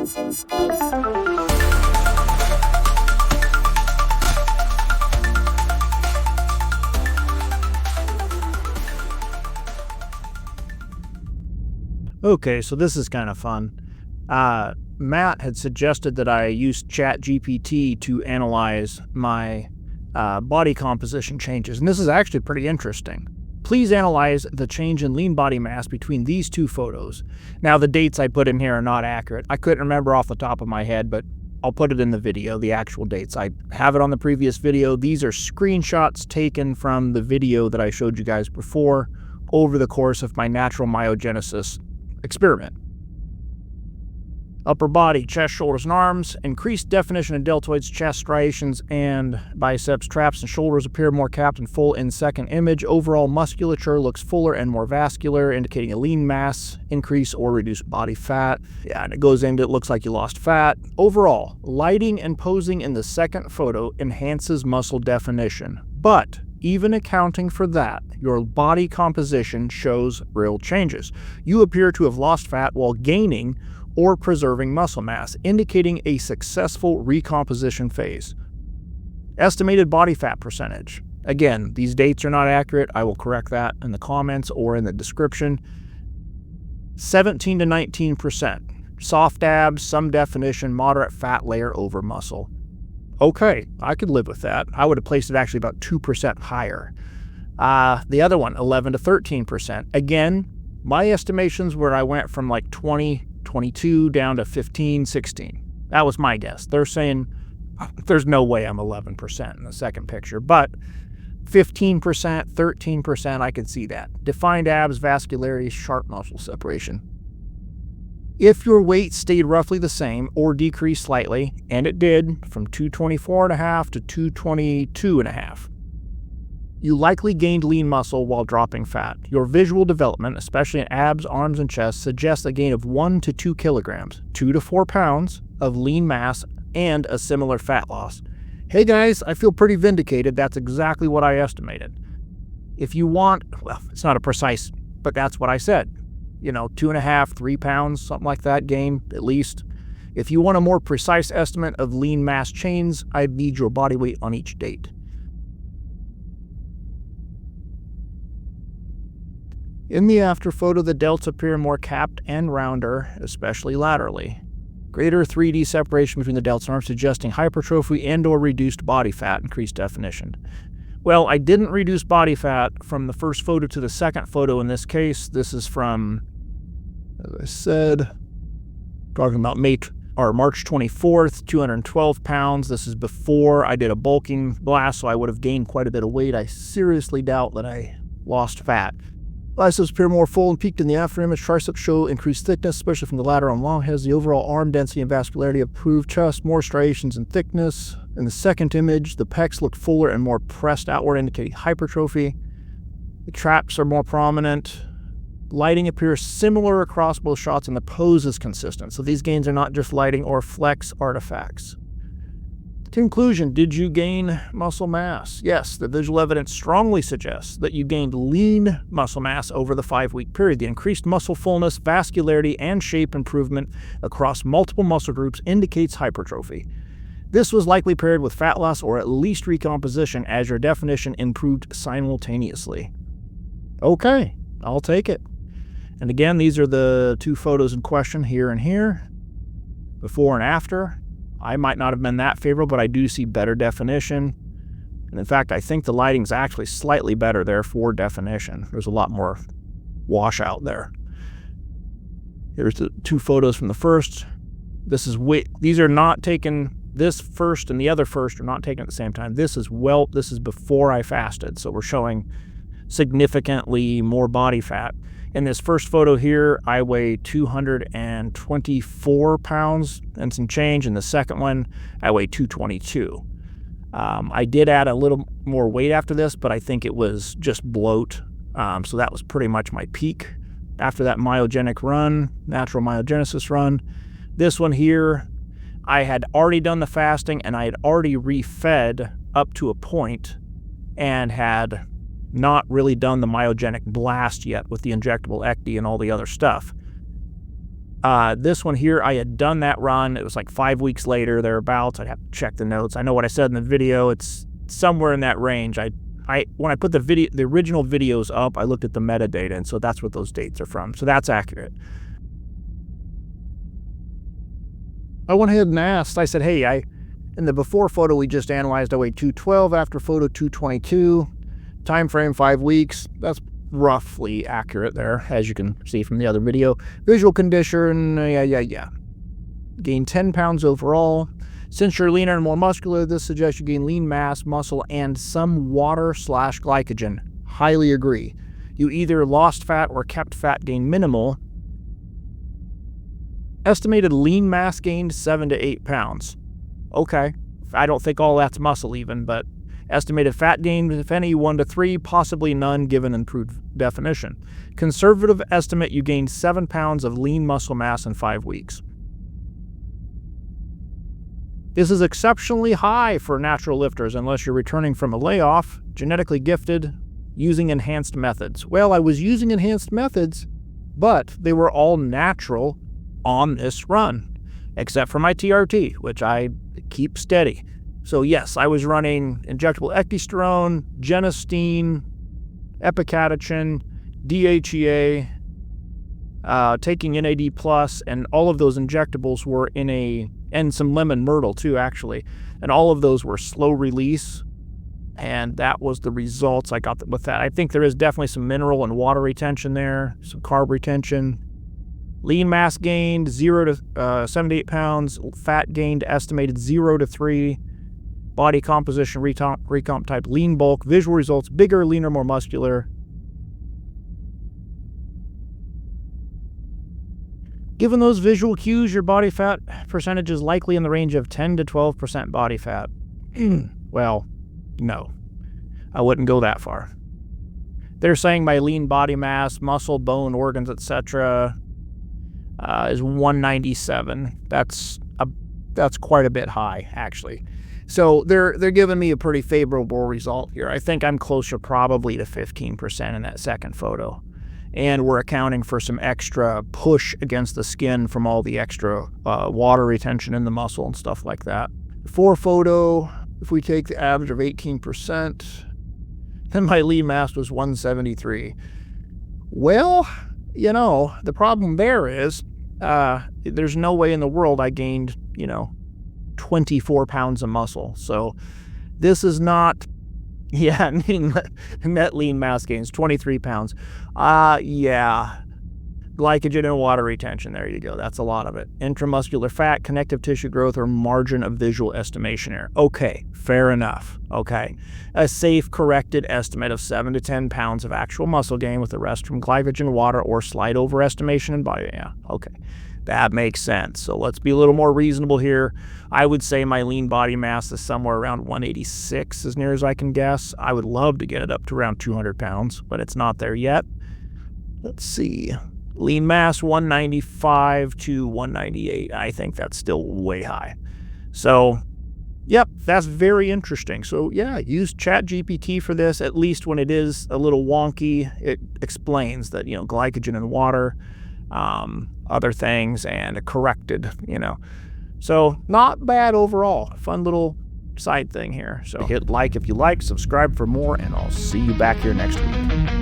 Science in Space. Okay, so this is kind of fun. Matt had suggested that I use GPT to analyze my body composition changes, and this is actually pretty interesting. Please analyze the change in lean body mass between these two photos. Now, the dates I put in here are not accurate. I couldn't remember off the top of my head, but I'll put it in the video, the actual dates. I have it on the previous video. These are screenshots taken from the video that I showed you guys before over the course of my natural myogenesis experiment. Upper body, chest, shoulders, and arms. Increased definition in deltoids, chest, striations, and biceps, traps, and shoulders appear more capped and full in second image. Overall musculature looks fuller and more vascular, indicating a lean mass increase or reduced body fat. Yeah, and it goes into it looks like you lost fat. Overall, lighting and posing in the second photo enhances muscle definition. But even accounting for that, your body composition shows real changes. You appear to have lost fat while gaining or preserving muscle mass, indicating a successful recomposition phase. Estimated body fat percentage. Again, these dates are not accurate. I will correct that in the comments or in the description. 17 to 19%. Soft abs, some definition, moderate fat layer over muscle. Okay, I could live with that. I would have placed it actually about 2% higher. The other one, 11 to 13%. Again, my estimations where I went from like 20, 22 down to 15, 16. That was my guess. They're saying there's no way I'm 11% in the second picture, but 15%, 13%, I could see that. Defined abs, vascularity, sharp muscle separation. If your weight stayed roughly the same or decreased slightly, and it did, from 224.5 to 222.5, you likely gained lean muscle while dropping fat. Your visual development, especially in abs, arms, and chest, suggests a gain of 1 to 2 kilograms, 2 to 4 pounds of lean mass, and a similar fat loss. Hey guys, I feel pretty vindicated. That's exactly what I estimated. If you want, well, it's not a precise, but that's what I said. 2.5, 3 pounds, something like that gain, at least. If you want a more precise estimate of lean mass change, I'd need your body weight on each date. In the after photo, the delts appear more capped and rounder, especially laterally. Greater 3D separation between the delts and arms, suggesting hypertrophy and/or reduced body fat, increased definition. Well, I didn't reduce body fat from the first photo to the second photo in this case. This is from, as I said, talking about March 24th, 212 pounds. This is before I did a bulking blast, so I would have gained quite a bit of weight. I seriously doubt that I lost fat. Biceps appear more full and peaked in the after image. Triceps show increased thickness, especially from the lateral and long heads. The overall arm density and vascularity improved. Chest, more striations and thickness. In the second image, the pecs look fuller and more pressed outward, indicating hypertrophy. The traps are more prominent. Lighting appears similar across both shots, and the pose is consistent. So these gains are not just lighting or flex artifacts. Conclusion, did you gain muscle mass? Yes, the visual evidence strongly suggests that you gained lean muscle mass over the 5-week period. The increased muscle fullness, vascularity, and shape improvement across multiple muscle groups indicates hypertrophy. This was likely paired with fat loss or at least recomposition, as your definition improved simultaneously. Okay, I'll take it. And again, these are the two photos in question, here and here, before and after. I might not have been that favorable, but I do see better definition. And in fact, I think the lighting's actually slightly better there for definition. There's a lot more washout there. Here's the two photos from the first. These are not taken, this first and the other first are not taken at the same time. This is before I fasted, so we're showing significantly more body fat. In this first photo here, I weigh 224 pounds and some change. In the second one, I weigh 222. I did add a little more weight after this, but I think it was just bloat. So that was pretty much my peak. After that myogenic run, natural myogenesis run. This one here, I had already done the fasting and I had already refed up to a point and had not really done the myogenic blast yet with the injectable ECD and all the other stuff. This one here, I had done that run. It was like 5 weeks later, thereabouts. I'd have to check the notes. I know what I said in the video. It's somewhere in that range. When I put the original videos up, I looked at the metadata, and so that's what those dates are from. So that's accurate. I went ahead and asked. I said, hey, in the before photo we just analyzed, I weighed 212. After photo, 222. Time frame 5 weeks. That's roughly accurate there, as you can see from the other video. Visual condition, yeah. Gained 10 pounds overall. Since you're leaner and more muscular, this suggests you gain lean mass, muscle, and some water/glycogen. Highly agree. You either lost fat or kept fat gain minimal. Estimated lean mass gained 7 to 8 pounds. Okay, I don't think all that's muscle even, but estimated fat gain, if any, 1 to 3, possibly none given improved definition. Conservative estimate, you gained 7 pounds of lean muscle mass in 5 weeks. This is exceptionally high for natural lifters unless you're returning from a layoff, genetically gifted, using enhanced methods. Well, I was using enhanced methods, but they were all natural on this run, except for my TRT, which I keep steady. So yes, I was running injectable ecdysterone, genistein, epicatechin, DHEA, taking NAD+, and all of those injectables were and some lemon myrtle too, actually. And all of those were slow release, and that was the results I got with that. I think there is definitely some mineral and water retention there, some carb retention. Lean mass gained 0 to 7 to 8 pounds. Fat gained estimated 0 to 3. Body composition recomp type lean bulk. Visual results bigger, leaner, more muscular. Given those visual cues, your body fat percentage is likely in the range of 10 to 12% body fat. Well, no. I wouldn't go that far. They're saying my lean body mass, muscle, bone, organs, etc. Is 197. That's quite a bit high, actually. So they're giving me a pretty favorable result here. I think I'm closer probably to 15% in that second photo. And we're accounting for some extra push against the skin from all the extra water retention in the muscle and stuff like that. Before photo, if we take the average of 18%, then my lean mass was 173. Well, the problem there is there's no way in the world I gained, 24 pounds of muscle. So this is not, net lean mass gains, 23 pounds. Glycogen and water retention, there you go. That's a lot of it. Intramuscular fat, connective tissue growth, or margin of visual estimation error. Okay, fair enough. Okay. A safe, corrected estimate of 7 to 10 pounds of actual muscle gain with the rest from glycogen, water, or slight overestimation in body. Yeah, okay. That makes sense. So let's be a little more reasonable here. I would say my lean body mass is somewhere around 186 as near as I can guess. I would love to get it up to around 200 pounds, but it's not there yet. Let's see. Lean mass 195 to 198. I think that's still way high. So, yep, that's very interesting. So, yeah, use ChatGPT for this, at least when it is a little wonky. It explains that, glycogen and water, other things, and corrected, So, not bad overall. Fun little side thing here. So, hit like if you like, subscribe for more, and I'll see you back here next week.